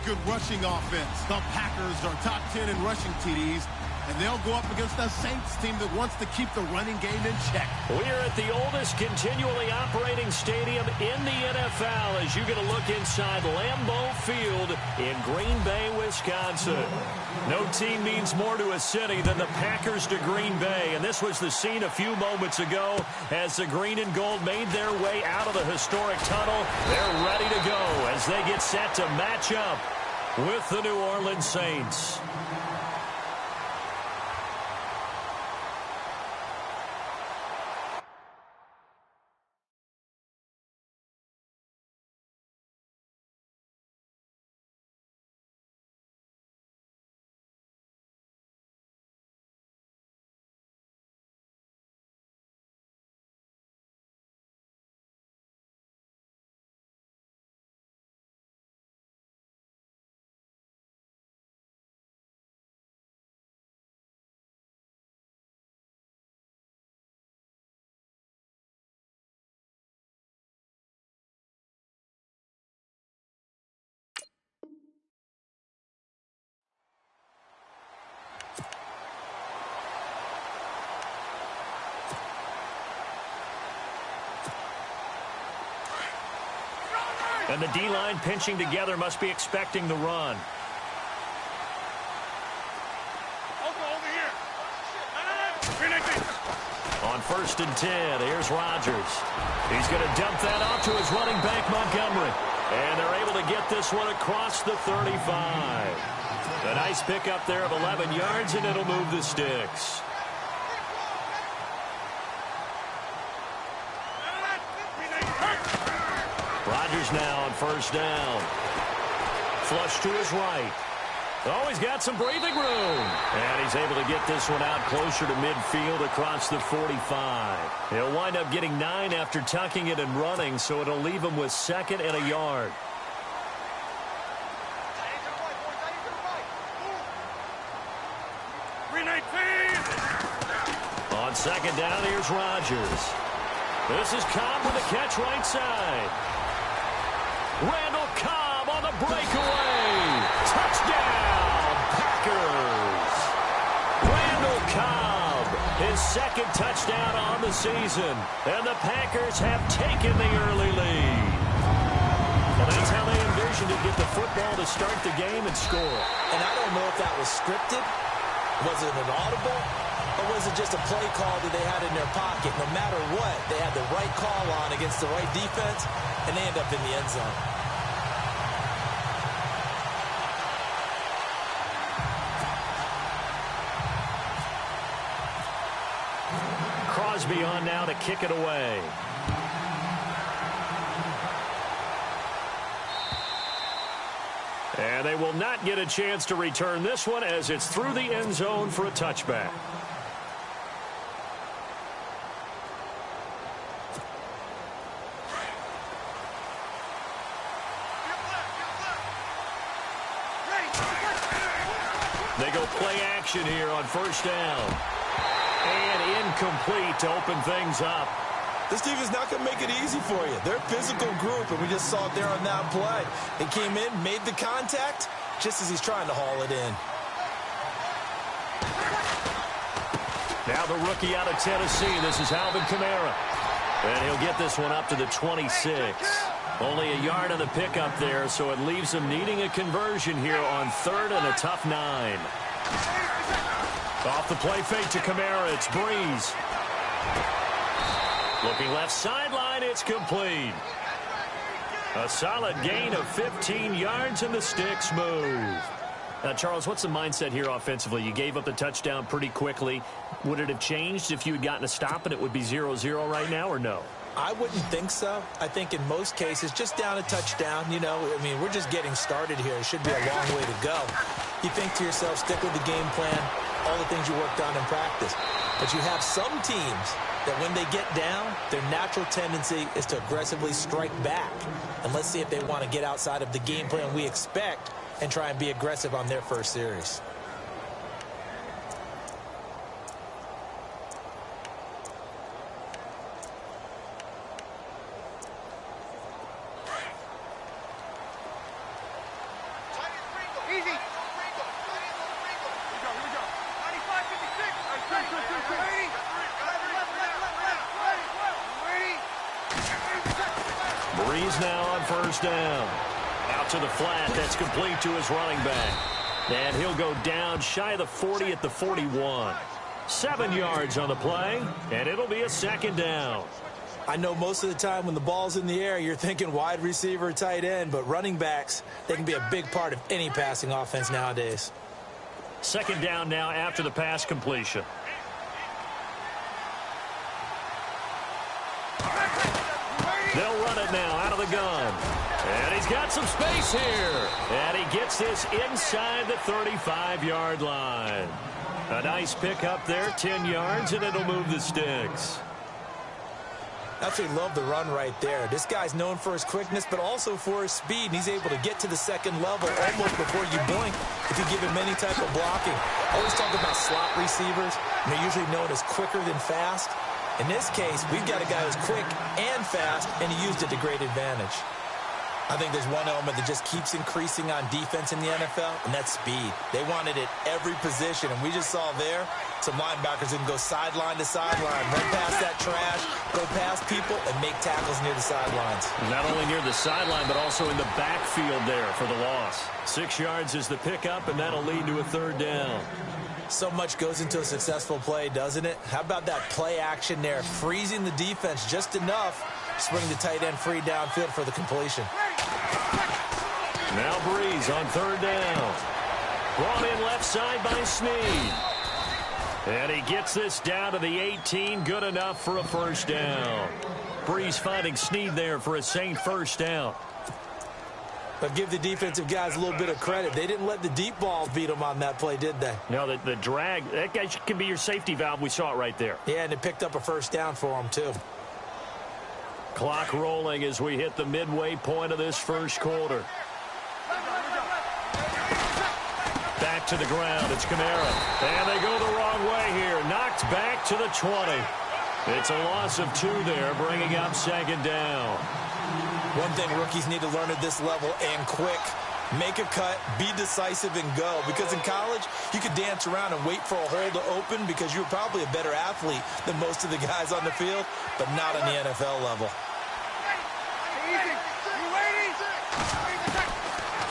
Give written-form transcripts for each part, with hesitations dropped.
good rushing offense. The Packers are top 10 in rushing TDs, and they'll go up against a Saints team that wants to keep the running game in check. We're at the oldest continually operating stadium in the NFL as you get a look inside Lambeau Field in Green Bay, Wisconsin. No team means more to a city than the Packers to Green Bay, and this was the scene a few moments ago as the green and gold made their way out of the historic tunnel. They're ready to go as they get set to match up with the New Orleans Saints. And the D-line pinching together must be expecting the run. On 1st and 10, here's Rodgers. He's going to dump that off to his running back, Montgomery. And they're able to get this one across the 35. A nice pickup there of 11 yards, and it'll move the sticks. Rodgers now on 1st down. Flush to his right. Oh, he's got some breathing room. And he's able to get this one out closer to midfield across the 45. He'll wind up getting 9 after tucking it and running, so it'll leave him with 2nd and a yard. On 2nd down, here's Rodgers. This is Cobb with a catch right side. Randall Cobb on the breakaway. Touchdown, Packers. Randall Cobb, his 2nd touchdown on the season. And the Packers have taken the early lead. Well, that's how they envisioned to get the football to start the game and score. And I don't know if that was scripted. Was it an audible? Or was it just a play call that they had in their pocket? No matter what, they had the right call on against the right defense, and they end up in the end zone. Crosby on now to kick it away. And they will not get a chance to return this one as it's through the end zone for a touchback. They go play action here on 1st down. And incomplete to open things up. This defense not going to make it easy for you. They're a physical group, and we just saw it there on that play. He came in, made the contact, just as he's trying to haul it in. Now the rookie out of Tennessee. This is Alvin Kamara. And he'll get this one up to the 26. Only a yard on the pickup there, so it leaves him needing a conversion here on 3rd and a tough 9. Off the play fake to Kamara, it's Breeze. Looking left sideline, it's complete. A solid gain of 15 yards, and the sticks move. Now, Charles, what's the mindset here offensively? You gave up the touchdown pretty quickly. Would it have changed if you had gotten a stop and it would be 0-0 right now, or no? I wouldn't think so. I think in most cases, just down a touchdown, you know, I mean, we're just getting started here. It should be a long way to go. You think to yourself, stick with the game plan, all the things you worked on in practice. But you have some teams that when they get down, their natural tendency is to aggressively strike back. And let's see if they want to get outside of the game plan we expect and try and be aggressive on their first series. Breeze now on first down. Out to the flat. That's complete to his running back. And he'll go down shy of the 40 at the 41. 7 yards on the play, and it'll be a second down. I know most of the time when the ball's in the air, you're thinking wide receiver, tight end, but running backs, they can be a big part of any passing offense nowadays. Second down now after the pass completion. They'll run it now out of the gun. And he's got some space here. And he gets this inside the 35-yard line. A nice pickup there, 10 yards, and it'll move the sticks. Absolutely love the run right there. This guy's known for his quickness, but also for his speed, and he's able to get to the second level almost before you blink if you give him any type of blocking. I always talk about slot receivers, and they're usually known as quicker than fast. In this case, we've got a guy who's quick and fast, and he used it to great advantage. I think there's one element that just keeps increasing on defense in the NFL, and that's speed. They want it at every position, and we just saw there some linebackers who can go sideline to sideline, run past that trash, go past people, and make tackles near the sidelines. Not only near the sideline, but also in the backfield there for the loss. 6 yards is the pickup, and that'll lead to a third down. So much goes into a successful play, doesn't it? How about that play action there, freezing the defense just enough to swing the tight end free downfield for the completion. Now Breeze on third down. Brought in left side by Snead. And he gets this down to the 18, good enough for a first down. Breeze finding Snead there for a Saint first down. But give the defensive guys a little bit of credit. They didn't let the deep ball beat them on that play, did they? No, the drag, that guy can be your safety valve. We saw it right there. Yeah, and it picked up a first down for them, too. Clock rolling as we hit the midway point of this first quarter. Back to the ground. It's Kamara. And they go the wrong way here. Knocked back to the 20. It's a loss of 2 there, bringing up second down. One thing rookies need to learn at this level, and quick. Make a cut, be decisive, and go. Because in college, you could dance around and wait for a hole to open because you're probably a better athlete than most of the guys on the field, but not on the NFL level.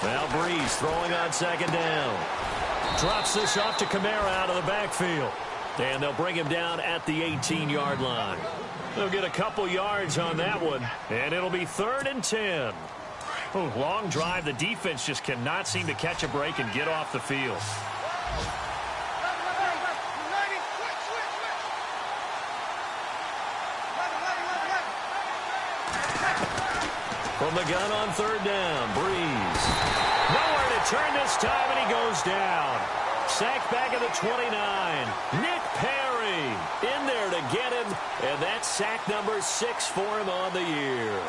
Now Breeze throwing on second down. Drops this off to Kamara out of the backfield. And they'll bring him down at the 18-yard line. They'll get a couple yards on that one, and it'll be 3rd and 10. Oh, long drive. The defense just cannot seem to catch a break and get off the field. From the gun on third down, Breeze. Nowhere to turn this time, and he goes down. Sacked back at the 29. Nick Perry in there to get him, and that's sack number 6 for him on the year.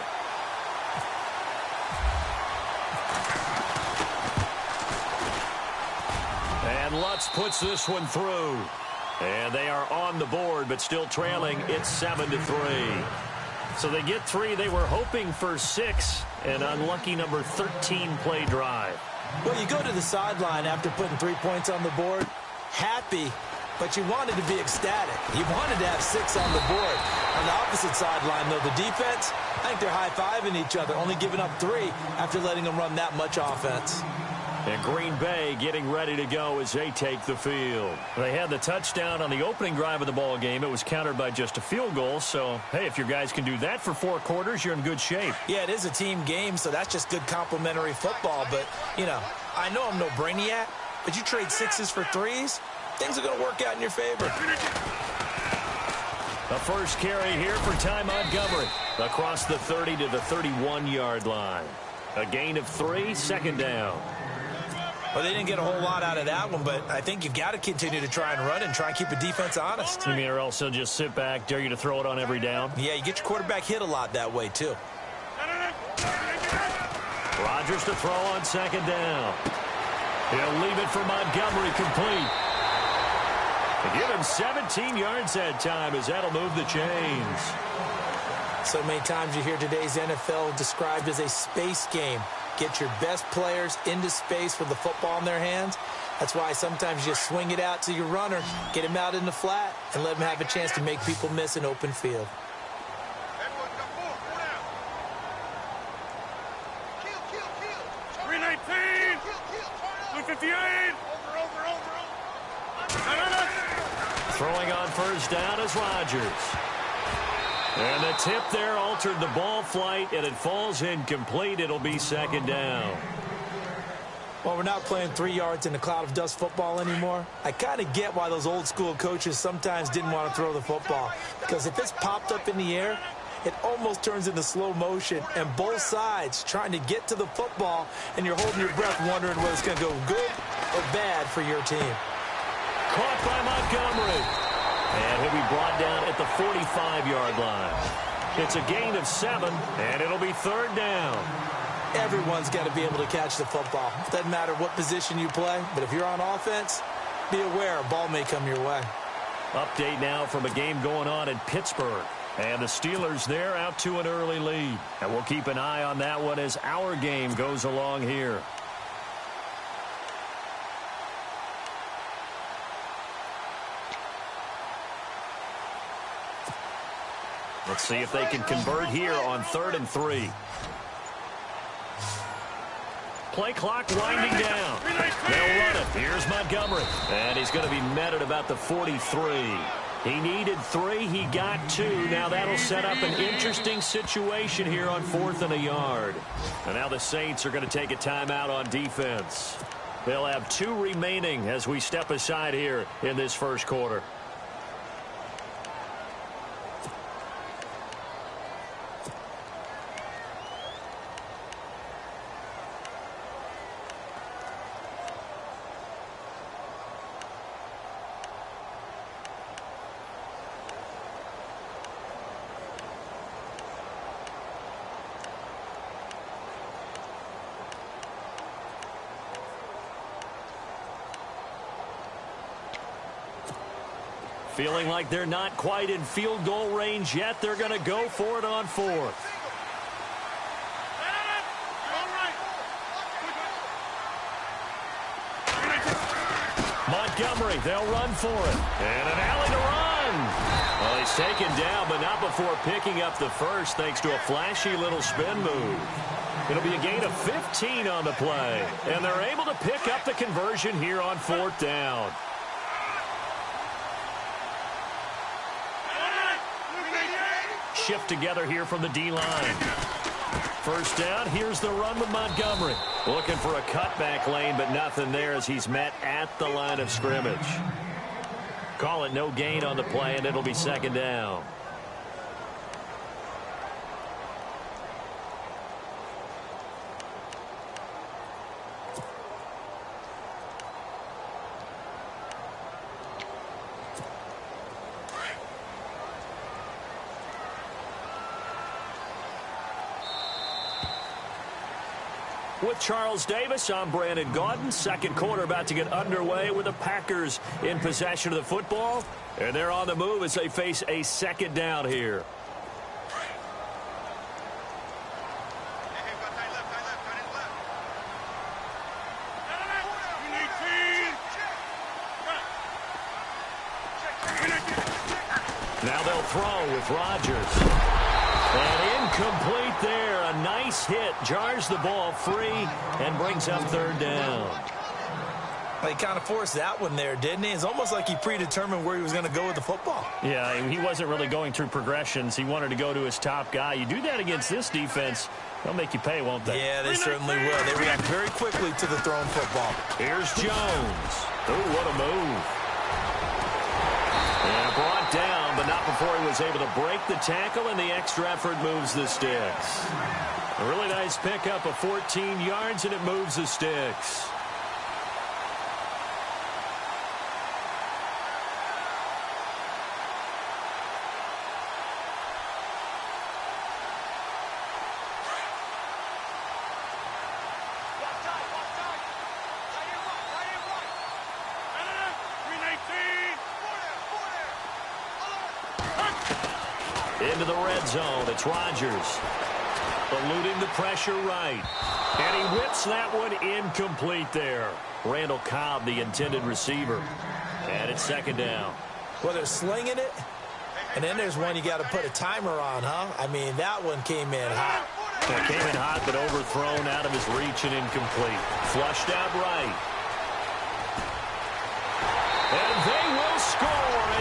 And Lutz puts this one through. And they are on the board, but still trailing. It's 7-3. So they get 3. They were hoping for 6. An unlucky number 13 play drive. Well, you go to the sideline after putting 3 points on the board, happy, but you wanted to be ecstatic. You wanted to have 6 on the board. On the opposite sideline, though, the defense, I think they're high-fiving each other, only giving up 3 after letting them run that much offense. And Green Bay getting ready to go as they take the field. They had the touchdown on the opening drive of the ball game. It was countered by just a field goal. So, hey, if your guys can do that for 4 quarters, you're in good shape. Yeah, it is a team game, so that's just good complimentary football. But, you know, I know I'm no brainiac, but you trade 6s for 3s, things are going to work out in your favor. The first carry here for Ty Montgomery across the 30 to the 31-yard line. A gain of 3, second down. Well, they didn't get a whole lot out of that one, but I think you've got to continue to try and run and try and keep the defense honest. You mean, or else they'll just sit back, dare you to throw it on every down? Yeah, you get your quarterback hit a lot that way, too. Rodgers to throw on second down. He'll leave it for Montgomery complete. They give him 17 yards that time as that'll move the chains. So many times you hear today's NFL described as a space game. Get your best players into space with the football in their hands. That's why sometimes you just swing it out to your runner, get him out in the flat, and let him have a chance to make people miss an open field. Throwing on first down is Rodgers. And the tip there altered the ball flight, and it falls incomplete. It'll be second down. Well, we're not playing 3 yards in a cloud of dust football anymore. I kind of get why those old school coaches sometimes didn't want to throw the football. Because if it's popped up in the air, it almost turns into slow motion. And both sides trying to get to the football, and you're holding your breath wondering whether it's going to go good or bad for your team. Caught by Montgomery. And he'll be brought down at the 45-yard line. It's a gain of 7, and it'll be third down. Everyone's got to be able to catch the football. Doesn't matter what position you play, but if you're on offense, be aware a ball may come your way. Update now from a game going on in Pittsburgh. And the Steelers there out to an early lead. And we'll keep an eye on that one as our game goes along here. Let's see if they can convert here on 3rd and 3. Play clock winding down. They'll run it. Here's Montgomery. And he's going to be met at about the 43. He needed 3. He got 2. Now that'll set up an interesting situation here on 4th and a yard. And now the Saints are going to take a timeout on defense. They'll have 2 remaining as we step aside here in this first quarter. Feeling like they're not quite in field goal range yet. They're going to go for it on 4th. Montgomery, they'll run for it. And an alley to run. Well, he's taken down, but not before picking up the first thanks to a flashy little spin move. It'll be a gain of 15 on the play. And they're able to pick up the conversion here on 4th down. Shift together here from the D-line. First down, here's the run with Montgomery. Looking for a cutback lane, but nothing there as he's met at the line of scrimmage. Call it no gain on the play, and it'll be second down. With Charles Davis, I'm Brandon Gaudin. Second quarter about to get underway with the Packers in possession of the football. And they're on the move as they face a second down here. Now they'll throw with Rodgers. And incomplete there. A nice hit. Jars the ball free and brings up third down. He kind of forced that one there, didn't he? It's almost like he predetermined where he was going to go with the football. Yeah, he wasn't really going through progressions. He wanted to go to his top guy. You do that against this defense, they'll make you pay, won't they? Yeah, they certainly will. They react very quickly to the thrown football. Here's Jones. Ooh, what a move. And brought down, but not before he was able to break the tackle, and the extra effort moves the sticks. A really nice pickup of 14 yards, and it moves the sticks. Into the red zone. It's Rodgers. Eluding the pressure right. And he whips that one incomplete there. Randall Cobb, the intended receiver. And it's second down. Well, they're slinging it. And then there's one you got to put a timer on, huh? I mean, that one came in hot. It came in hot, but overthrown out of his reach and incomplete. Flushed out right.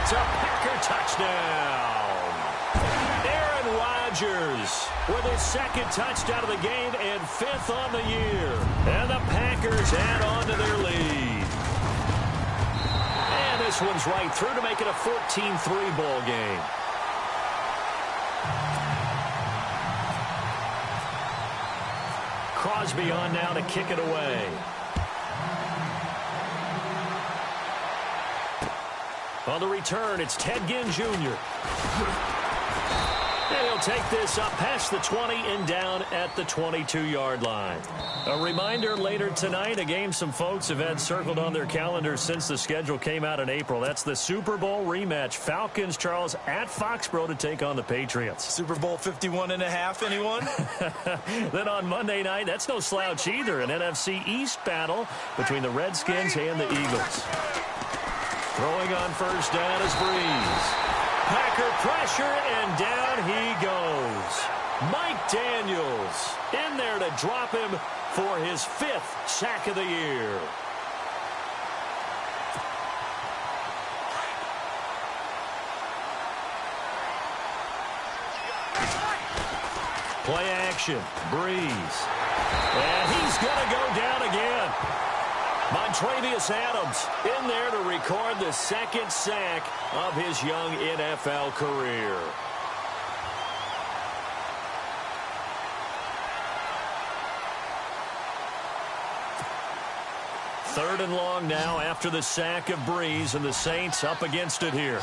It's a Packer touchdown. Aaron Rodgers with his second touchdown of the game and 5th on the year. And the Packers add on to their lead. And this one's right through to make it a 14-3 ball game. Crosby on now to kick it away. On the return, it's Ted Ginn Jr. And he'll take this up past the 20 and down at the 22-yard line. A reminder later tonight, a game some folks have had circled on their calendars since the schedule came out in April. That's the Super Bowl rematch. Falcons, Charles, at Foxborough to take on the Patriots. Super Bowl 51.5, anyone? Then on Monday night, that's no slouch either. An NFC East battle between the Redskins and the Eagles. Throwing on first down is Breeze. Packer pressure, and down he goes. Mike Daniels in there to drop him for his 5th sack of the year. Play action, Breeze. And he's going to go down again. Montravius Adams in there to record the 2nd sack of his young NFL career. Third and long now after the sack of Breeze, and the Saints up against it here.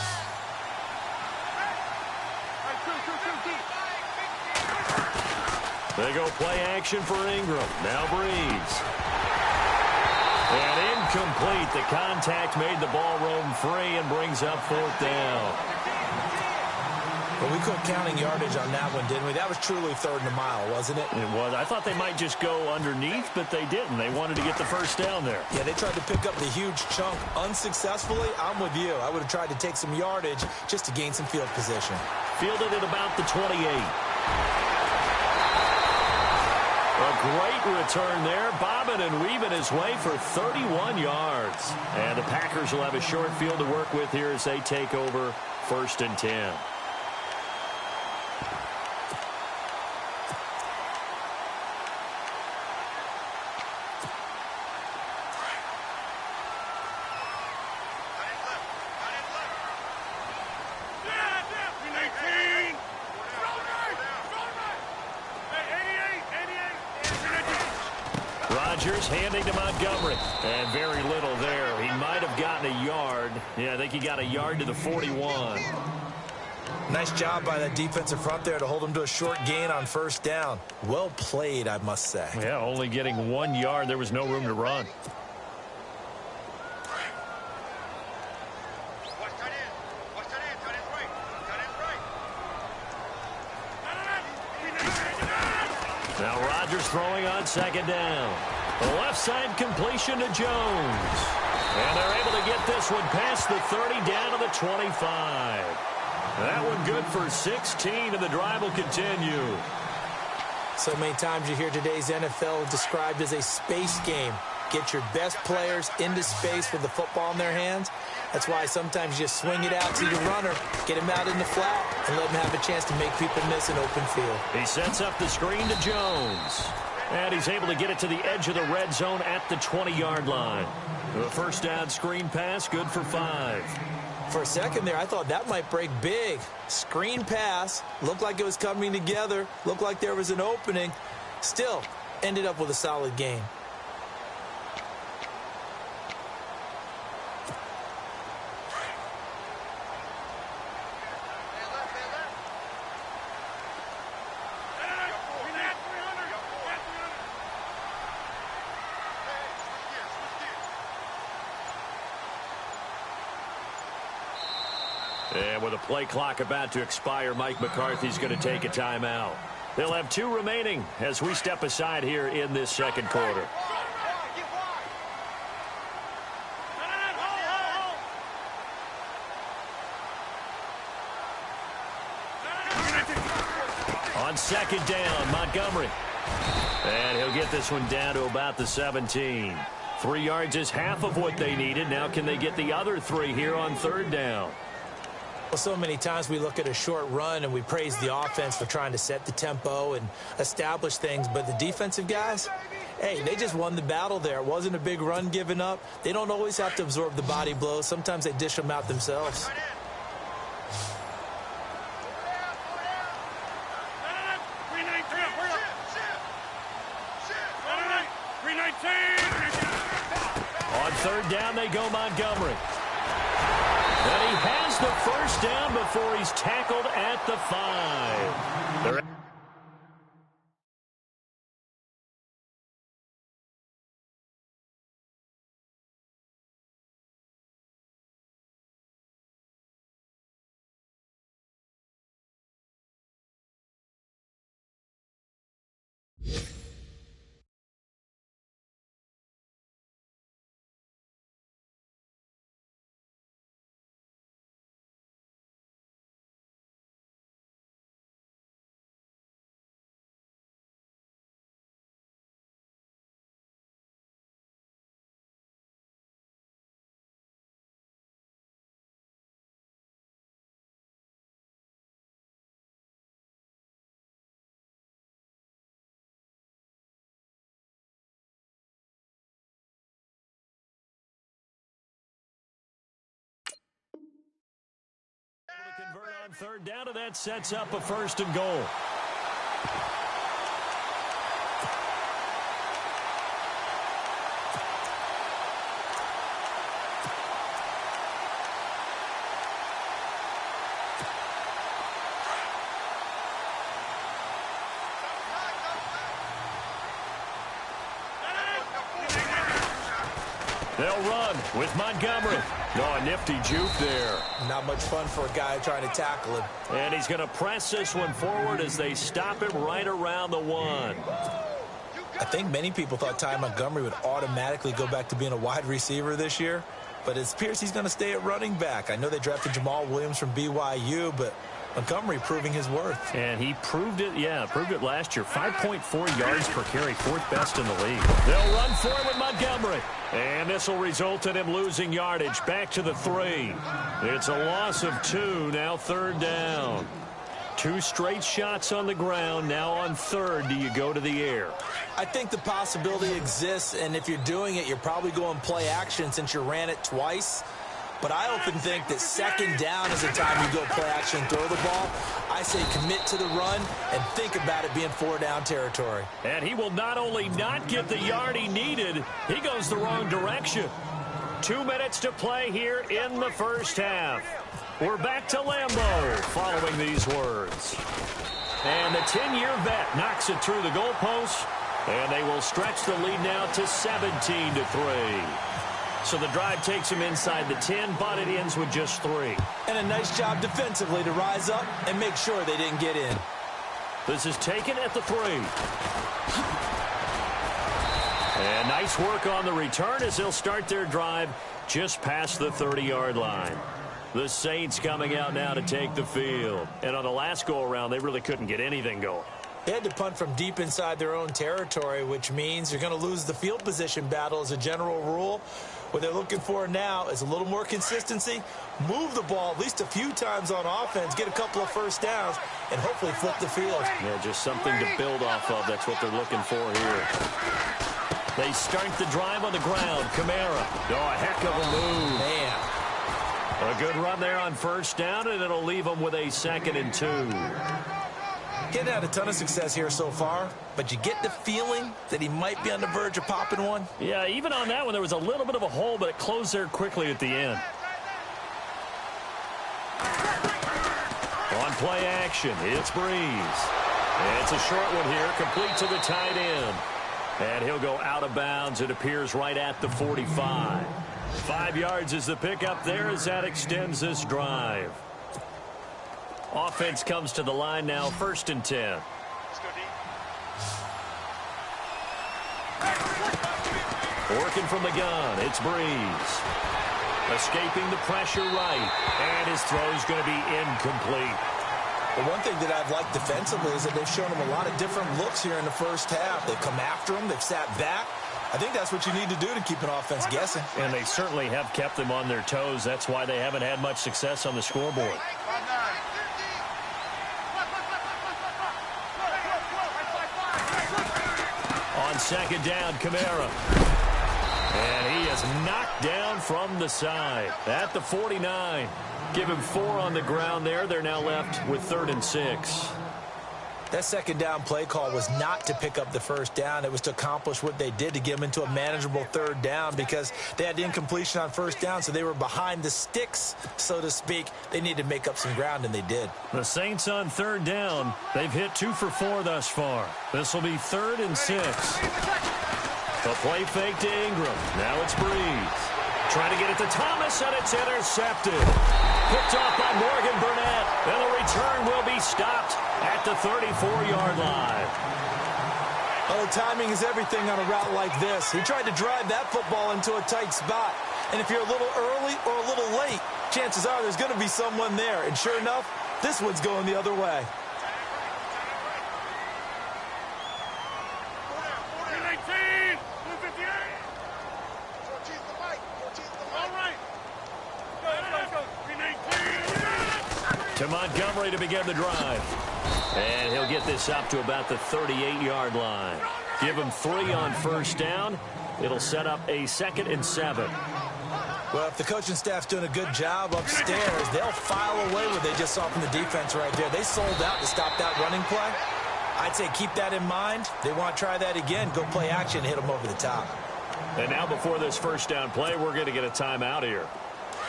They go play action for Ingram. Now Breeze. And incomplete. The contact made the ball roam free and brings up 4th down. Well, we quit counting yardage on that one, didn't we? That was truly 3rd and a mile, wasn't it? It was. I thought they might just go underneath, but they didn't. They wanted to get the first down there. Yeah, they tried to pick up the huge chunk unsuccessfully. I'm with you. I would have tried to take some yardage just to gain some field position. Fielded at about the 28. A great return there, bobbing and weaving his way for 31 yards. And the Packers will have a short field to work with here as they take over 1st and 10. Rodgers handing to Montgomery. And very little there. He might have gotten a yard. Yeah, I think he got a yard to the 41. Nice job by that defensive front there to hold him to a short gain on 1st down. Well played, I must say. Yeah, only getting 1 yard. There was no room to run. Now Rodgers throwing on 2nd down. The left side completion to Jones. And they're able to get this one past the 30 down to the 25. That one good for 16, and the drive will continue. So many times you hear today's NFL described as a space game. Get your best players into space with the football in their hands. That's why sometimes you just swing it out to your runner, get him out in the flat, and let him have a chance to make people miss an open field. He sets up the screen to Jones. And he's able to get it to the edge of the red zone at the 20-yard line. The first down screen pass, good for 5. For a second there, I thought that might break big. Screen pass, looked like it was coming together, looked like there was an opening. Still, ended up with a solid gain. And with a play clock about to expire, Mike McCarthy's going to take a timeout. They'll have 2 remaining as we step aside here in this 2nd quarter. On 2nd down, Montgomery. And he'll get this one down to about the 17. 3 yards is half of what they needed. Now can they get the other 3 here on 3rd down? Well, so many times we look at a short run and we praise the offense for trying to set the tempo and establish things, but the defensive guys, hey, they just won the battle there. It wasn't a big run given up. They don't always have to absorb the body blows. Sometimes they dish them out themselves. On third down, they go Montgomery. And he has the first down before he's tackled at the 5. They're convert on third down, and that sets up a 1st and goal. They'll run with Montgomery. No, a nifty juke there. Not much fun for a guy trying to tackle him. And he's going to press this one forward as they stop him right around the 1. I think many people thought Ty Montgomery would automatically go back to being a wide receiver this year, but it appears he's going to stay at running back. I know they drafted Jamal Williams from BYU, but Montgomery proving his worth. And he proved it, proved it last year. 5.4 yards per carry, 4th best in the league. They'll run for him with Montgomery. And this will result in him losing yardage back to the 3. It's a loss of 2, now 3rd down. 2 straight shots on the ground. Now on 3rd, do you go to the air? I think the possibility exists, and if you're doing it, you're probably going play action since you ran it twice. But I often think that 2nd down is the time you go play action and throw the ball. I say commit to the run and think about it being 4-down territory. And he will not only not get the yard he needed, he goes the wrong direction. 2 minutes to play here in the 1st half. We're back to Lambeau following these words. And the 10-year vet knocks it through the goalpost, and they will stretch the lead now to 17-3. So the drive takes him inside the 10, but it ends with just 3. And a nice job defensively to rise up and make sure they didn't get in. This is taken at the 3. And nice work on the return as they'll start their drive just past the 30-yard line. The Saints coming out now to take the field. And on the last go-around, they really couldn't get anything going. They had to punt from deep inside their own territory, which means you're going to lose the field position battle as a general rule. What they're looking for now is a little more consistency, move the ball at least a few times on offense, get a couple of 1st downs, and hopefully flip the field. Yeah, just something to build off of. That's what they're looking for here. They start the drive on the ground. Kamara. Oh, a heck of a move. Man. A good run there on 1st down, and it'll leave them with a 2nd and 2. He had a ton of success here so far, but you get the feeling that he might be on the verge of popping one. Yeah, even on that one, there was a little bit of a hole, but it closed there quickly at the end. On play action, it's Breeze. It's a short one here, complete to the tight end. And he'll go out of bounds. It appears right at the 45. 5 yards is the pickup there as that extends this drive. Offense comes to the line now, 1st and 10. Let's go deep. Working from the gun, it's Breeze. Escaping the pressure right, and his throw's going to be incomplete. Well, one thing that I've liked defensively is that they've shown him a lot of different looks here in the 1st half. They've come after him, they've sat back, I think that's what you need to do to keep an offense guessing. And they certainly have kept them on their toes. That's why they haven't had much success on the scoreboard. On second down, Kamara. And he is knocked down from the side at the 49. Give him 4 on the ground there. They're now left with 3rd and 6. That second down play call was not to pick up the first down. It was to accomplish what they did, to get them into a manageable 3rd down, because they had incompletion on first down, so they were behind the sticks, so to speak. They needed to make up some ground, and they did. The Saints on 3rd down. They've hit 2 for 4 thus far. This will be 3rd and 6. The play fake to Ingram. Now it's Breeze. Trying to get it to Thomas, and it's intercepted. Picked off by Morgan Burnett. And the return will be stopped at the 34-yard line. Well, the timing is everything on a route like this. He tried to drive that football into a tight spot. And if you're a little early or a little late, chances are there's going to be someone there. And sure enough, this one's going the other way. To Montgomery to begin the drive. And he'll get this up to about the 38-yard line. Give him 3 on first down. It'll set up a 2nd and 7. Well, if the coaching staff's doing a good job upstairs, they'll file away what they just saw from the defense right there. They sold out to stop that running play. I'd say keep that in mind. They want to try that again. Go play action and hit them over the top. And now before this first down play, we're going to get a timeout here,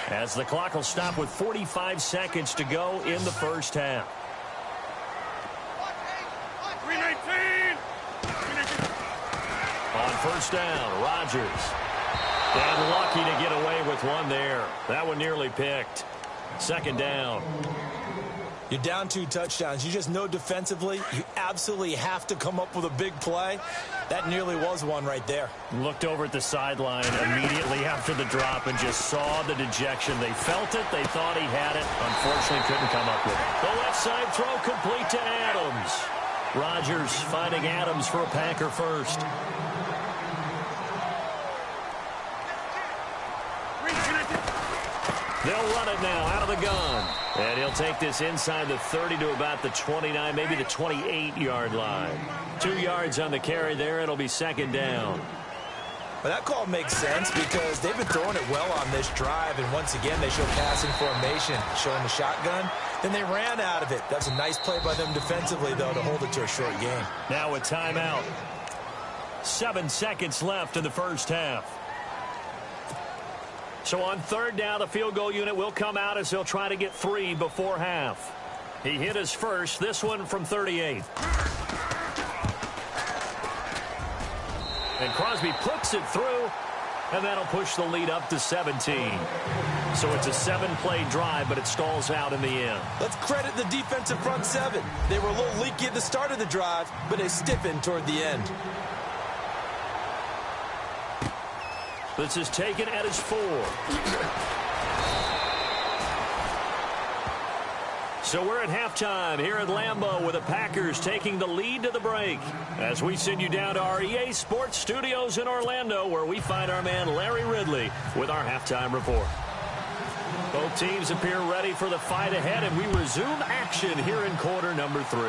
as the clock will stop with 45 seconds to go in the first half. 319. On first down, Rodgers. And lucky to get away with one there. That one nearly picked. 2nd down. You're down 2 touchdowns. You just know defensively you absolutely have to come up with a big play. That nearly was one right there. Looked over at the sideline immediately after the drop and just saw the dejection. They felt it. They thought he had it. Unfortunately, couldn't come up with it. The left side throw complete to Adams. Rodgers finding Adams for a Packer first. They'll run it now out of the gun. And he'll take this inside the 30 to about the 29, maybe the 28-yard line. 2 yards on the carry there. It'll be 2nd down. Well, that call makes sense because they've been throwing it well on this drive. And once again, they show passing formation, showing the shotgun. Then they ran out of it. That's a nice play by them defensively, though, to hold it to a short game. Now a timeout. 7 seconds left in the first half. So on 3rd down, the field goal unit will come out as they'll try to get 3 before half. He hit his first, this one from 38. And Crosby puts it through, and that'll push the lead up to 17. So it's a 7-play drive, but it stalls out in the end. Let's credit the defensive front 7. They were a little leaky at the start of the drive, but they stiffened toward the end. This is taken at his 4. So we're at halftime here at Lambeau with the Packers taking the lead to the break, as we send you down to our EA Sports Studios in Orlando, where we find our man Larry Ridley with our halftime report. Both teams appear ready for the fight ahead, and we resume action here in quarter number 3.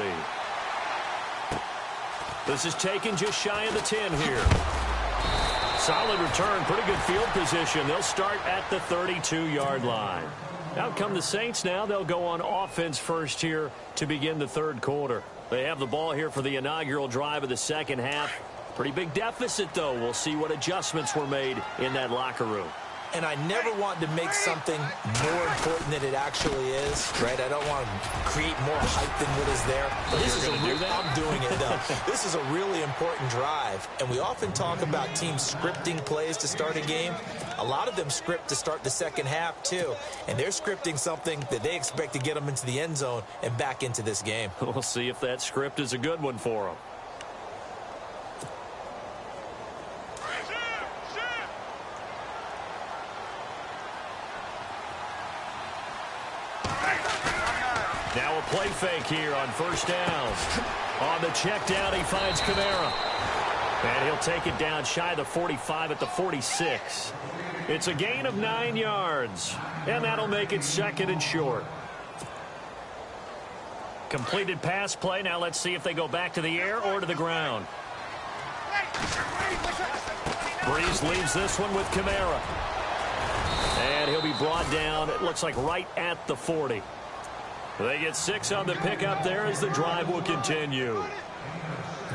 This is taken just shy of the 10 here. Solid return, pretty good field position. They'll start at the 32-yard line. Out come the Saints now. They'll go on offense first here to begin the 3rd quarter. They have the ball here for the inaugural drive of the 2nd half. Pretty big deficit, though. We'll see what adjustments were made in that locker room. And I never want to make something more important than it actually is, right? I don't want to create more hype than what is there. But this is I'm doing it, though. This is a really important drive. And we often talk about teams scripting plays to start a game. A lot of them script to start the 2nd half, too. And they're scripting something that they expect to get them into the end zone and back into this game. We'll see if that script is a good one for them. Now a play fake here on first down. On the check down, he finds Kamara. And he'll take it down shy of the 45 at the 46. It's a gain of 9 yards. And that'll make it 2nd and short. Completed pass play. Now let's see if they go back to the air or to the ground. Breeze leaves this one with Kamara. And he'll be brought down, it looks like right at the 40. They get 6 on the pickup there as the drive will continue.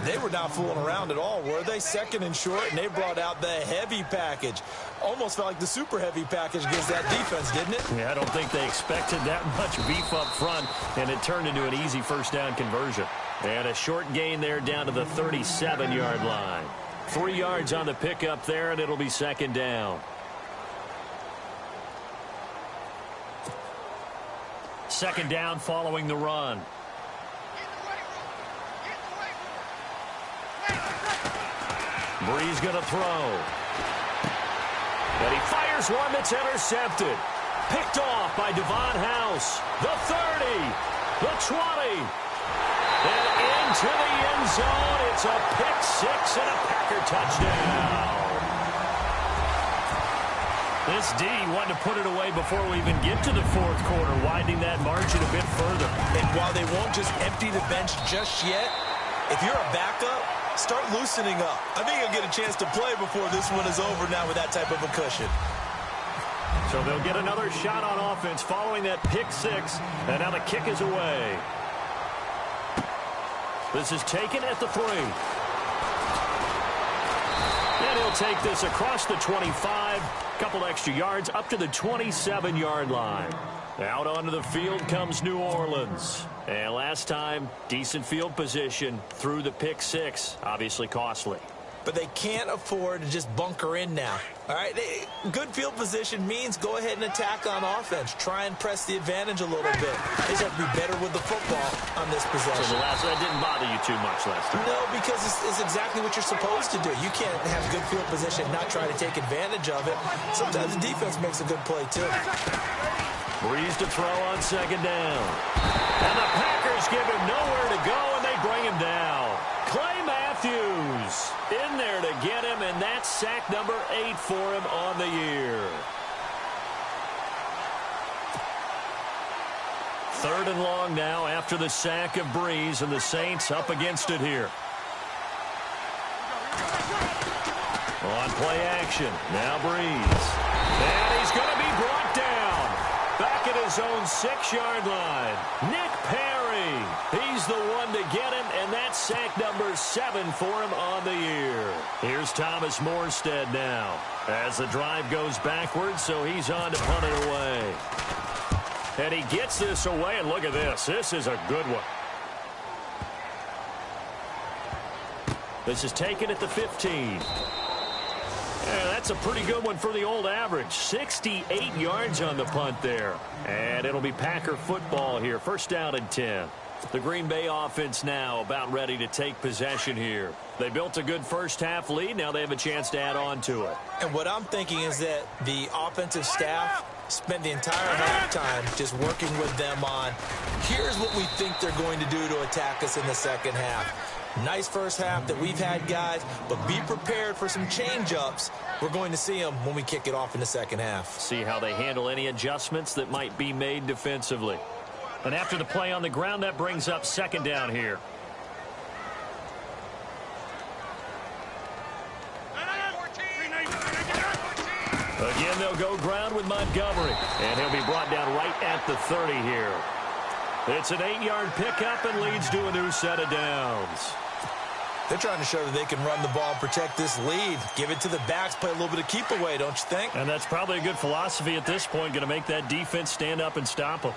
They were not fooling around at all, were they? 2nd and short, and they brought out the heavy package. Almost felt like the super heavy package against that defense, didn't it? Yeah, I don't think they expected that much beef up front, and it turned into an easy first down conversion. And a short gain there down to the 37-yard line. 3 yards on the pickup there, and it'll be 2nd down. 2nd down following the run. Breeze going to throw. And he fires one that's intercepted. Picked off by Devon House. The 30. The 20. And into the end zone. It's a pick 6 and a Packer touchdown. This D wanted to put it away before we even get to the 4th quarter, widening that margin a bit further. And while they won't just empty the bench just yet, if you're a backup, start loosening up. I think you'll get a chance to play before this one is over now with that type of a cushion. So they'll get another shot on offense following that pick 6, and now the kick is away. This is taken at the 3. And he'll take this across the 25, couple extra yards up to the 27-yard line. Out onto the field comes New Orleans. And last time, decent field position through the pick 6. Obviously costly. But they can't afford to just bunker in now. All right, good field position means go ahead and attack on offense. Try and press the advantage a little bit. They just have to be better with the football on this possession. So that didn't bother you too much last time? No, because it's exactly what you're supposed to do. You can't have good field position and not try to take advantage of it. Sometimes the defense makes a good play, too. Breeze to throw on 2nd down. And the Packers give him nowhere to go, and they bring him down. Clay Matthews in there to get him, and that's sack number 8 for him on the year. 3rd and long now after the sack of Breeze, and the Saints up against it here. On play action, now Breeze. And he's going to be brought down. Back at his own 6-yard line. Nick Perry. He's the one to get him, and that's sack number 7 for him on the year. Here's Thomas Morstead now as the drive goes backwards, so he's on to punt it away. And he gets this away, and look at this. This is a good one. This is taken at the 15. Yeah, that's a pretty good one for the old average. 68 yards on the punt there. And it'll be Packer football here. 1st down and 10. The Green Bay offense now about ready to take possession here. They built a good first-half lead. Now they have a chance to add on to it. And what I'm thinking is that the offensive staff spent the entire halftime just working with them on, here's what we think they're going to do to attack us in the 2nd half. Nice first half that we've had, guys, but be prepared for some change-ups. We're going to see them when we kick it off in the 2nd half. See how they handle any adjustments that might be made defensively. And after the play on the ground, that brings up 2nd down here. Again, they'll go ground with Montgomery. And he'll be brought down right at the 30 here. It's an 8-yard pickup and leads to a new set of downs. They're trying to show that they can run the ball and protect this lead. Give it to the backs, play a little bit of keep away, don't you think? And that's probably a good philosophy at this point, going to make that defense stand up and stop them.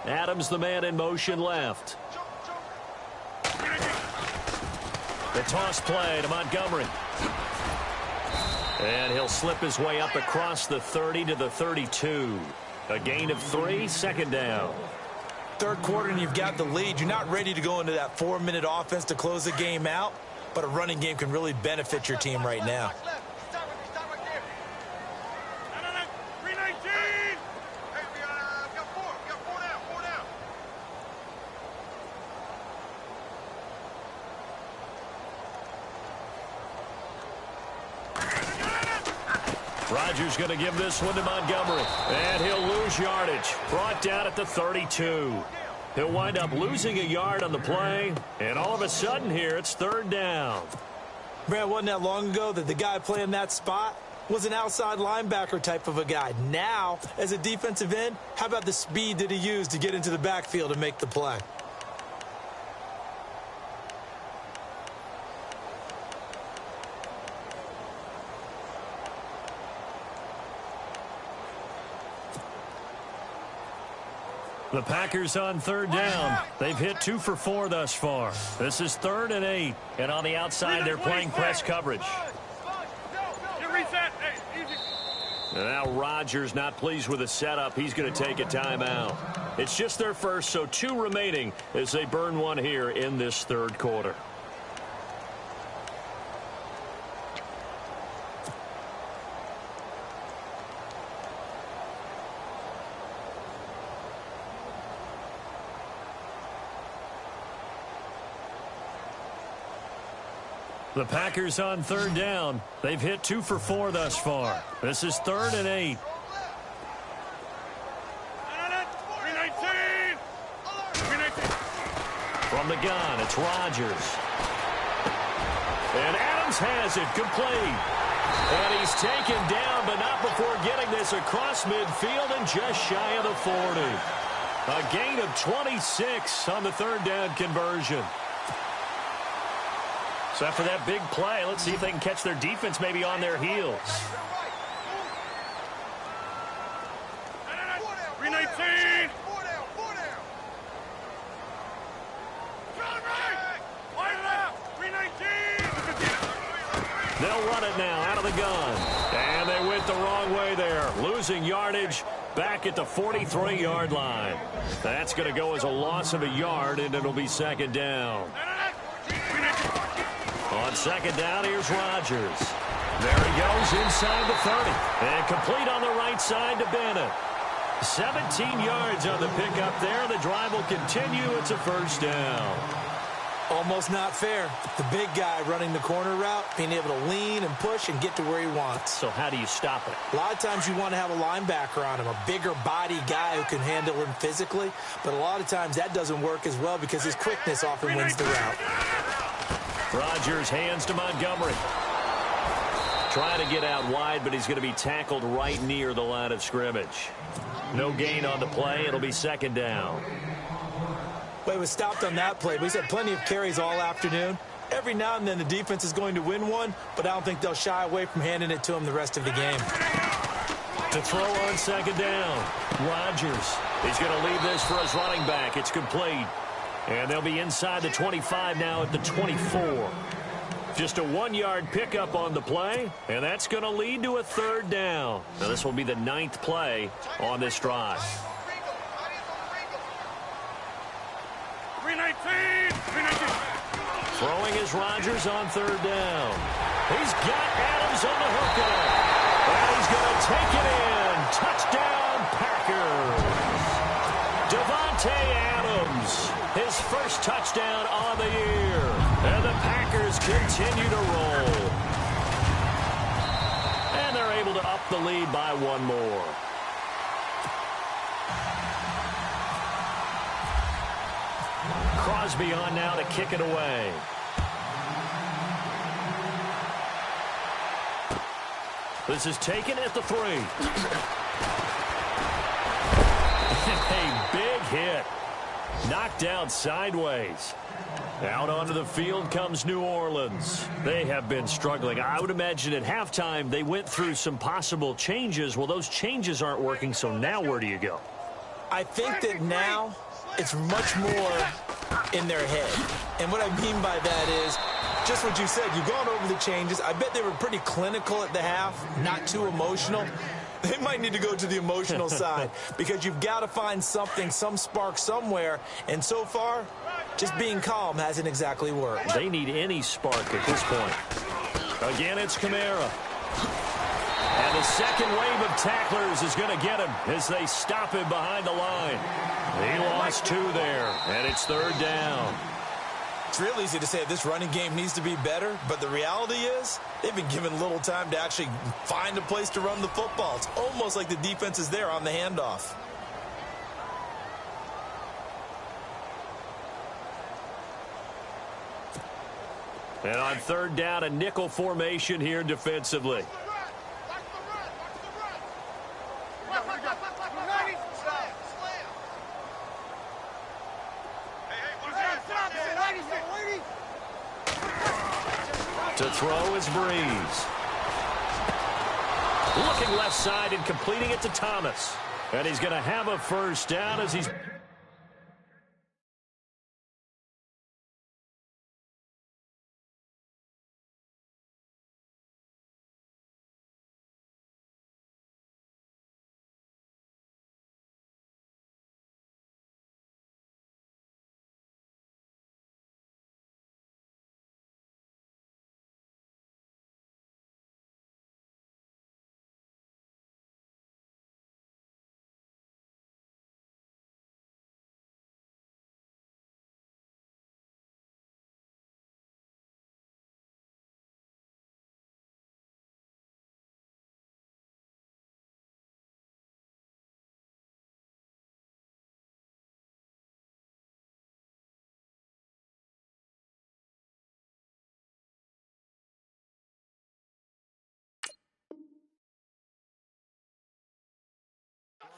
Adams, the man in motion left. The toss play to Montgomery. And he'll slip his way up across the 30 to the 32. A gain of 3, 2nd down. 3rd quarter and you've got the lead. You're not ready to go into that 4-minute offense to close the game out, but a running game can really benefit your team right now. Rodgers going to give this one to Montgomery. And he'll lose yardage. Brought down at the 32. He'll wind up losing a yard on the play. And all of a sudden here, it's third down. Man, wasn't that long ago that the guy playing that spot was an outside linebacker type of a guy. Now, as a defensive end, how about the speed that he used to get into the backfield and make the play? The Packers on third down. They've hit 2 for 4 thus far. This is 3rd and 8. And on the outside, they're playing press coverage. And now Rodgers not pleased with the setup. He's going to take a timeout. It's just their first, so 2 remaining as they burn one here in this third quarter. The Packers on third down. They've hit 2 for 4 thus far. This is 3rd and 8. From the gun, it's Rodgers. And Adams has it, complete. And he's taken down, but not before getting this across midfield and just shy of the 40. A gain of 26 on the third down conversion. So after that big play, let's see if they can catch their defense maybe on their heels. 319. They'll run it now out of the gun. And they went the wrong way there. Losing yardage back at the 43-yard line. That's going to go as a loss of a yard, and it'll be 2nd down. On 2nd down, here's Rodgers. There he goes inside the 30. And complete on the right side to Bennett. 17 yards on the pickup there. The drive will continue. It's a 1st down. Almost not fair. The big guy running the corner route, being able to lean and push and get to where he wants. So how do you stop it? A lot of times you want to have a linebacker on him, a bigger body guy who can handle him physically. But a lot of times that doesn't work as well because his quickness often wins the route. Rodgers hands to Montgomery. Trying to get out wide, but he's going to be tackled right near the line of scrimmage. No gain on the play. It'll be 2nd down. Well, he was stopped on that play, but he's had plenty of carries all afternoon. Every now and then the defense is going to win one, but I don't think they'll shy away from handing it to him the rest of the game. To throw on 2nd down, Rodgers. He's going to leave this for his running back. It's complete. And they'll be inside the 25 now at the 24. Just a 1-yard pickup on the play, and that's going to lead to a 3rd down. Now this will be the 9th play on this drive. 319. Throwing is Rodgers on 3rd down. He's got Adams on the hookup. And he's going to take it in. Touchdown, Packers. Devontae Adams, his first touchdown on the year. And the Packers continue to roll. And they're able to up the lead by 1 more. Crosby on now to kick it away. This is taken at the 3. A big hit. Knocked down sideways. Out onto the field comes New Orleans. They have been struggling. I would imagine at halftime they went through some possible changes. Well, those changes aren't working, so now where do you go? I think that now it's much more in their head. And what I mean by that is just what you said. You've gone over the changes. I bet they were pretty clinical at the half, not too emotional. They might need to go to the emotional side because you've got to find something, some spark somewhere. And so far, just being calm hasn't exactly worked. They need any spark at this point. Again, it's Kamara. And the second wave of tacklers is going to get him as they stop him behind the line. He lost 2 there, and it's 3rd down. It's real easy to say this running game needs to be better, but the reality is they've been given little time to actually find a place to run the football. It's almost like the defense is there on the handoff. And on third down, a nickel formation here defensively. To throw is Breeze. Looking left side and completing it to Thomas. And he's going to have a first down as he's...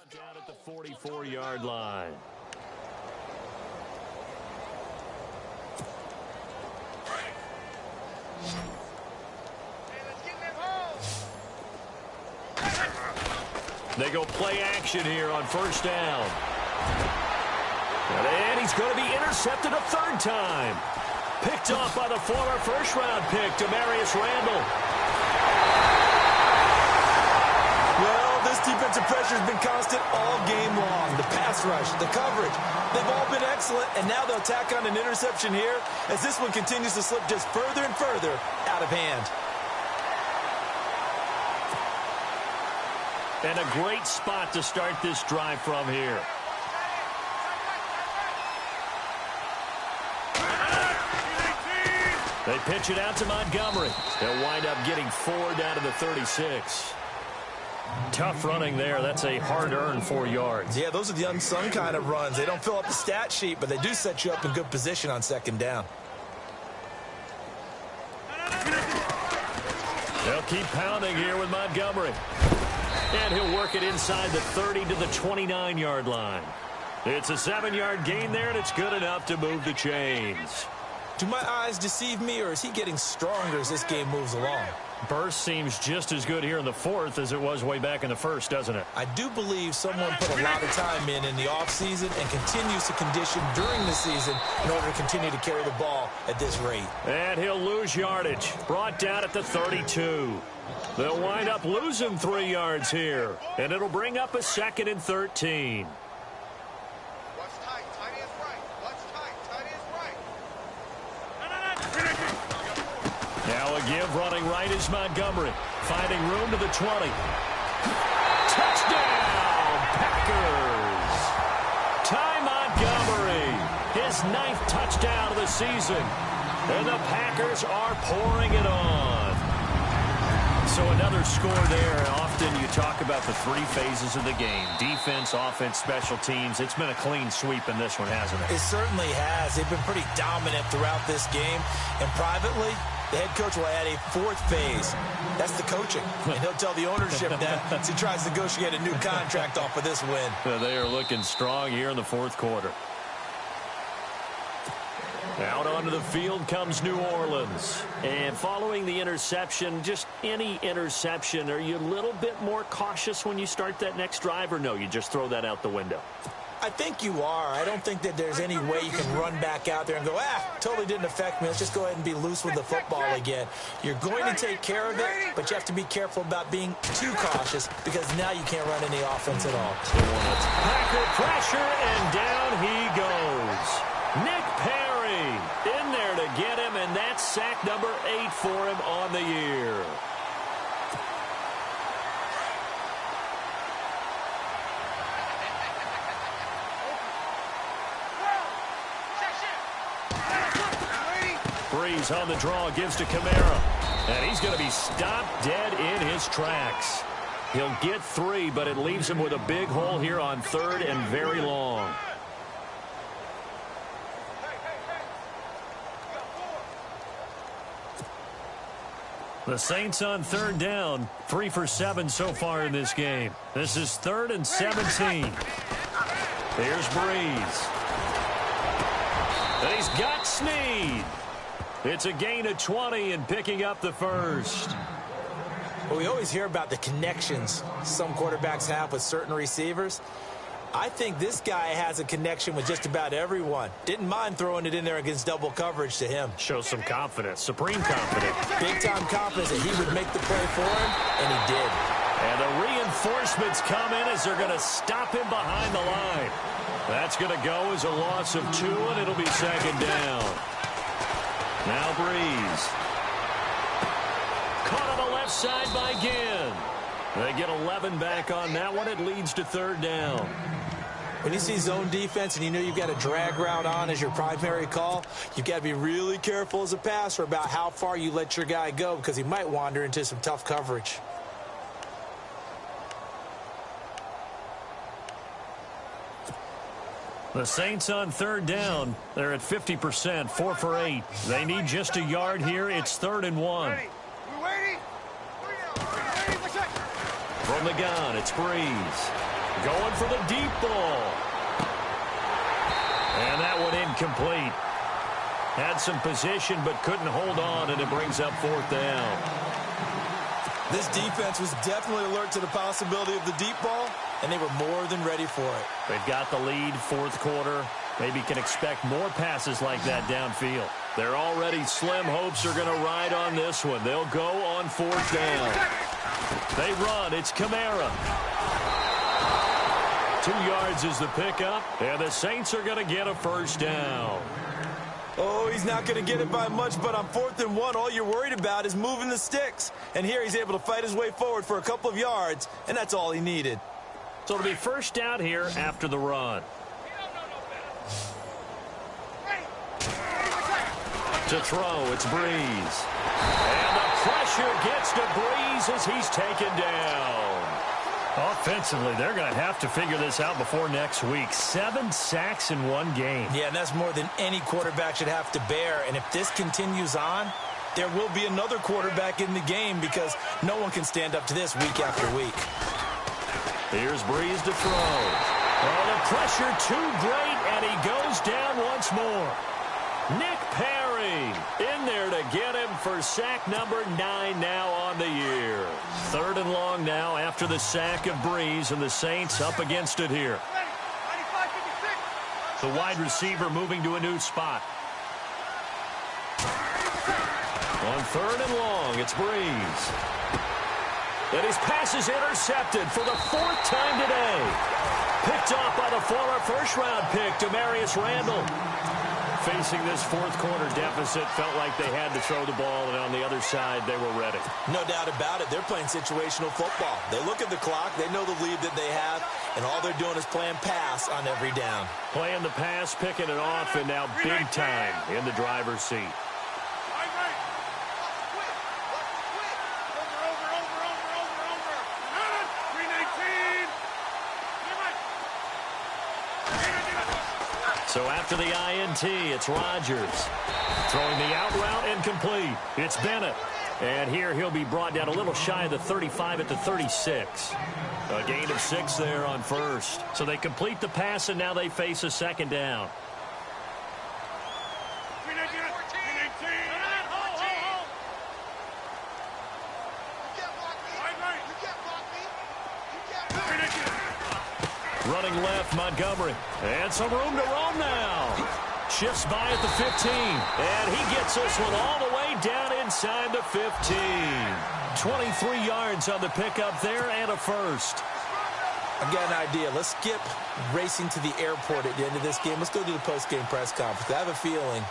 Down at the 44-yard line. They go play action here on first down. And he's going to be intercepted a third time. Picked off by the former first-round pick, Demarius Randall. Well, this defensive pressure has been constant all game long. The pass rush, the coverage, they've all been excellent, and now they'll tack on an interception here as this one continues to slip just further and further out of hand. And a great spot to start this drive from here. They pitch it out to Montgomery. They'll wind up getting 4 down to the 36. Tough running there. That's a hard-earned 4 yards. Yeah, those are the unsung kind of runs. They don't fill up the stat sheet, but they do set you up in good position on second down. They'll keep pounding here with Montgomery. And he'll work it inside the 30 to the 29-yard line. It's a 7-yard gain there, and it's good enough to move the chains. Do my eyes deceive me, or is he getting stronger as this game moves along? Burst seems just as good here in the fourth as it was way back in the first, doesn't it? I do believe someone put a lot of time in the offseason and continues to condition during the season in order to continue to carry the ball at this rate. And he'll lose yardage. Brought down at the 32. They'll wind up losing 3 yards here. And it'll bring up a 2nd and 13. Now a give running right is Montgomery. Finding room to the 20. Touchdown, Packers! Ty Montgomery, his 9th touchdown of the season. And the Packers are pouring it on. So another score there. Often you talk about the 3 phases of the game. Defense, offense, special teams. It's been a clean sweep in this one, hasn't it? It certainly has. They've been pretty dominant throughout this game. And privately, the head coach will add a 4th phase. That's the coaching. And he'll tell the ownership that as he tries to negotiate a new contract off of this win. They are looking strong here in the 4th quarter. Out onto the field comes New Orleans. And following the interception, just any interception, are you a little bit more cautious when you start that next drive, or no, you just throw that out the window? I think you are. I don't think that there's any way you can run back out there and go, totally didn't affect me. Let's just go ahead and be loose with the football again. You're going to take care of it, but you have to be careful about being too cautious because now you can't run any offense at all. Packer pressure, and down he goes. Nick Perry in there to get him, and that's sack number 8 for him on the year. is on the draw, gives to Kamara. And he's going to be stopped dead in his tracks. He'll get 3, but it leaves him with a big hole here on 3rd and very long. The Saints on 3rd down, 3 for 7 so far in this game. This is 3rd and 17. Here's Breeze. And he's got Snead. It's a gain of 20 and picking up the first. Well, we always hear about the connections some quarterbacks have with certain receivers. I think this guy has a connection with just about everyone. Didn't mind throwing it in there against double coverage to him. Shows some confidence, supreme confidence. Big-time confidence that he would make the play for him, and he did. And the reinforcements come in as they're going to stop him behind the line. That's going to go as a loss of 2, and it'll be 2nd down. Now Breeze. Caught on the left side by Ginn. They get 11 back on that one. It leads to 3rd down. When you see zone defense and you know you've got a drag route on as your primary call, you've got to be really careful as a passer about how far you let your guy go because he might wander into some tough coverage. The Saints on 3rd down. They're at 50%, 4 for 8. They need just a yard here. It's 3rd and 1. From the gun, it's Breeze. Going for the deep ball. And that one incomplete. Had some position but couldn't hold on, and it brings up 4th down. This defense was definitely alert to the possibility of the deep ball, and they were more than ready for it. They've got the lead, 4th quarter. Maybe can expect more passes like that downfield. They're already slim hopes are going to ride on this one. They'll go on 4th down. They run. It's Kamara. 2 yards is the pickup, and the Saints are going to get a 1st down. Oh, he's not going to get it by much, but on 4th and 1, all you're worried about is moving the sticks. And here he's able to fight his way forward for a couple of yards, and that's all he needed. So it'll be 1st down here after the run. To throw, it's Breeze. And the pressure gets to Breeze as he's taken down. Offensively, they're going to have to figure this out before next week. 7 sacks in 1 game. Yeah, and that's more than any quarterback should have to bear. And if this continues on, there will be another quarterback in the game because no one can stand up to this week after week. Here's Breeze to throw. Oh, the pressure too great, and he goes down once more. Nick Perry in there to get him for sack number 9 now on the year. 3rd and long now after the sack of Breeze, and the Saints up against it here. The wide receiver moving to a new spot. On 3rd and long, it's Breeze. And his pass is intercepted for the 4th time today. Picked off by the former first-round pick, Demarius Randall. Facing this 4th quarter deficit, felt like they had to throw the ball, and on the other side, they were ready. No doubt about it. They're playing situational football. They look at the clock, they know the lead that they have, and all they're doing is playing pass on every down. Playing the pass, picking it off, and now big time in the driver's seat. So after the INT, it's Rodgers. Throwing the out route incomplete. It's Bennett. And here he'll be brought down a little shy of the 35 at the 36. A gain of 6 there on 1st. So they complete the pass, and now they face a 2nd down. Running left, Montgomery. And some room to roam now. Shifts by at the 15. And he gets this one all the way down inside the 15. 23 yards on the pickup there and a 1st. I've got an idea. Let's skip racing to the airport at the end of this game. Let's go to the post-game press conference. I have a feeling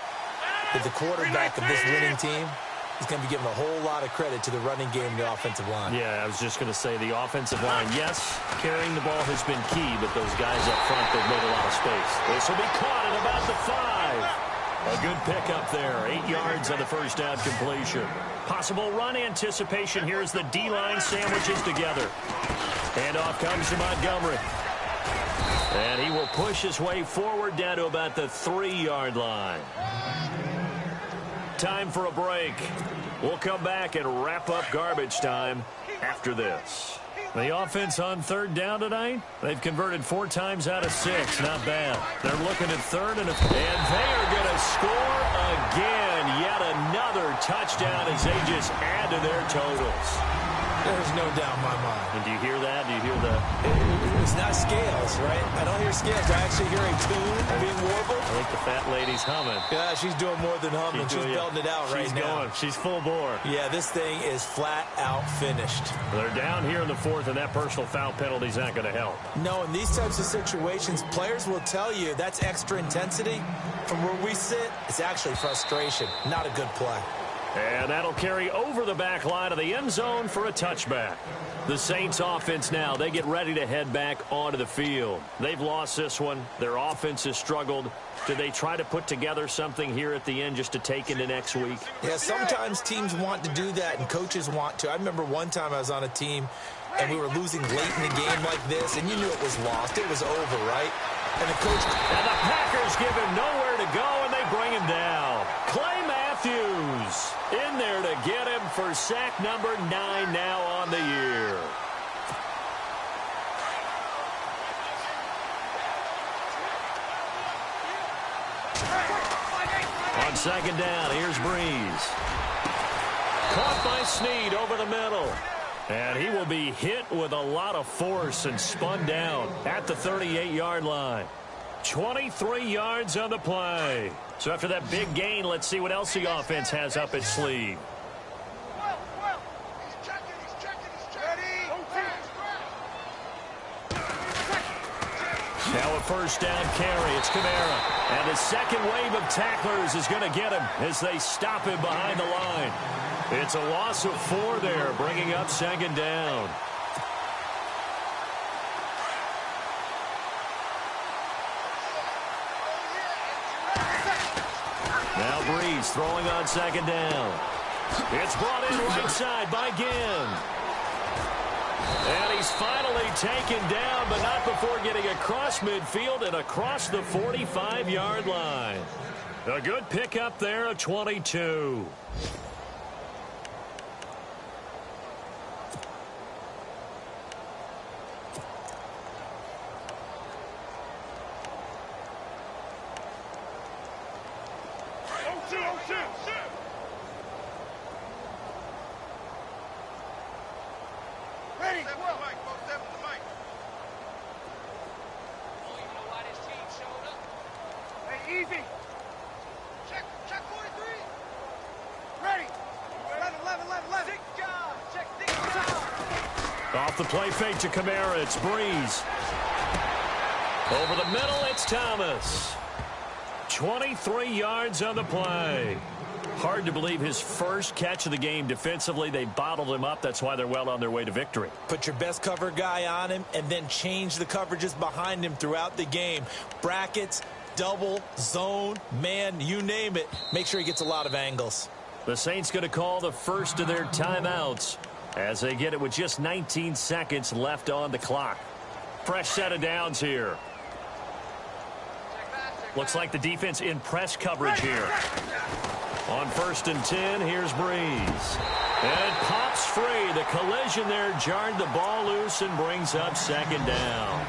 that the quarterback of this winning team is going to be given a whole lot of credit to the running game and the offensive line. Yeah, I was just going to say the offensive line, yes, carrying the ball has been key, but those guys up front, they've made a lot of space. This will be caught at about the 5. A good pickup there. 8 yards on the first down completion. Possible run anticipation here as the D-line sandwiches together. Handoff comes to Montgomery. And he will push his way forward down to about the 3-yard line. Time for a break. We'll come back and wrap up garbage time after this. The offense on third down tonight, they've converted 4 times out of 6. Not bad. They're looking at third and they are going to score again. Yet another touchdown as they just add to their totals. There's no doubt in my mind. And do you hear that? Do you hear that? It's not scales, right? I don't hear scales. I actually hear a tune being warbled. I think the fat lady's humming. Yeah, she's doing more than humming. She's belting it out right now. She's going. She's full bore. Yeah, this thing is flat out finished. They're down here in the 4th, and that personal foul penalty is not going to help. No, in these types of situations, players will tell you that's extra intensity. From where we sit, it's actually frustration. Not a good play. And that'll carry over the back line of the end zone for a touchback. The Saints offense now, they get ready to head back onto the field. They've lost this one. Their offense has struggled. Do they try to put together something here at the end just to take into next week? Yeah, sometimes teams want to do that and coaches want to. I remember one time I was on a team and we were losing late in the game like this, and you knew it was lost. It was over, right? And the coach... And the Packers give him nowhere to go, and they bring him down. Clay Matthews in there to get him for sack number 9 now on the year. On second down, here's Breeze. Caught by Snead over the middle. And he will be hit with a lot of force and spun down at the 38-yard line. 23 yards on the play. So after that big gain, let's see what else the offense has up its sleeve. Now a first down carry. It's Kamara. And the second wave of tacklers is going to get him as they stop him behind the line. It's a loss of 4 there, bringing up second down. Now Breeze throwing on second down. It's brought in right side by Ginn. And he's finally taken down, but not before getting across midfield and across the 45-yard line. A good pickup there of 22. Off the play fake to Kamara, it's Breeze. Over the middle, it's Thomas. 23 yards on the play. Hard to believe his first catch of the game defensively. They bottled him up. That's why they're well on their way to victory. Put your best cover guy on him and then change the coverages behind him throughout the game. Brackets, double, zone, man, you name it. Make sure he gets a lot of angles. The Saints going to call the first of their timeouts as they get it with just 19 seconds left on the clock. Fresh set of downs here. Looks like the defense in press coverage here. On 1st and 10, here's Breeze. And it pops free. The collision there jarred the ball loose and brings up second down.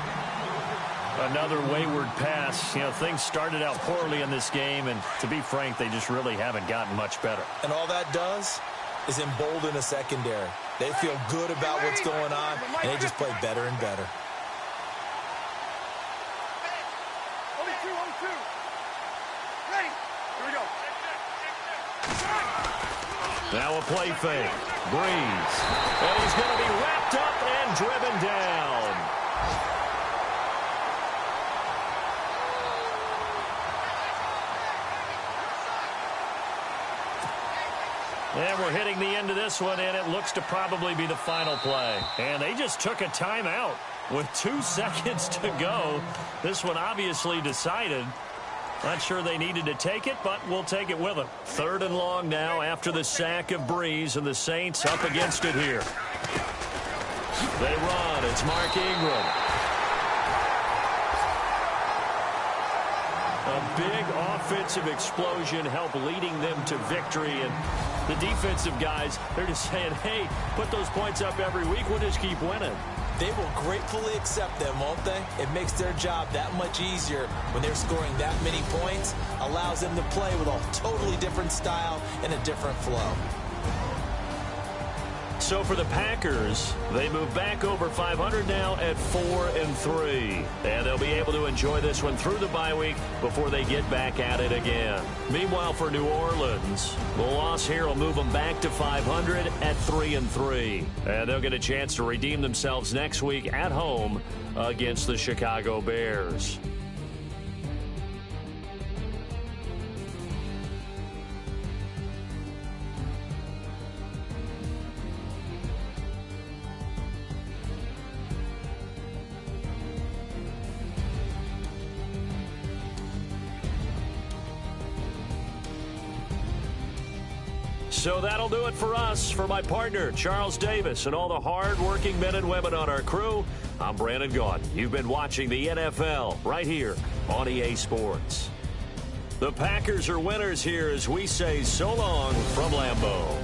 Another wayward pass. You know, things started out poorly in this game, and to be frank, they just really haven't gotten much better. And all that does is embolden a secondary. They feel good about what's going on, and they just play better and better. Now a play fake. Breeze. And he's going to be wrapped up and driven down. And we're hitting the end of this one, and it looks to probably be the final play. And they just took a timeout with 2 seconds to go. This one obviously decided. Not sure they needed to take it, but we'll take it with them. 3rd and long now after the sack of Breeze, and the Saints up against it here. They run. It's Mark Ingram. A big offensive explosion helped leading them to victory. And the defensive guys, they're just saying, hey, put those points up every week. We'll just keep winning. They will gratefully accept them, won't they? It makes their job that much easier when they're scoring that many points. Allows them to play with a totally different style and a different flow. So for the Packers, they move back over 500 now at 4-3. And they'll be able to enjoy this one through the bye week before they get back at it again. Meanwhile, for New Orleans, the loss here will move them back to 500 at 3-3. And they'll get a chance to redeem themselves next week at home against the Chicago Bears. So that'll do it for us. For my partner, Charles Davis, and all the hard-working men and women on our crew, I'm Brandon Gaudin. You've been watching the NFL right here on EA Sports. The Packers are winners here as we say so long from Lambeau.